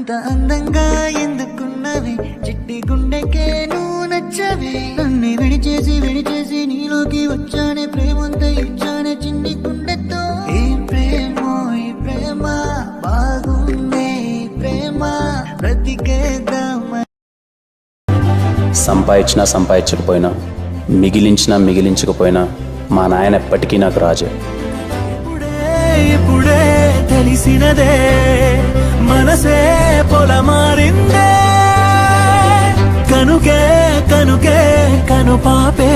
అంత అందంగా ఎందుకున్నవి చిట్టి గుండెకే నువ్వు నచ్చవి నన్ను విడిచేసి నీలోకి వచ్చానే ప్రేమంతా ఇచ్చానే చిన్ని గుండెతో ఈ ప్రేమ బాగుందే ప్రేమ బ్రతికేద్దామా. సంపాదించకపోయినా మిగిలించకపోయినా మా నాయన ఎప్పటికీ నాకు రాజే. ఇప్పుడే తెలిసినదే మనసే పొలమారిందే కనుకే కను పాపే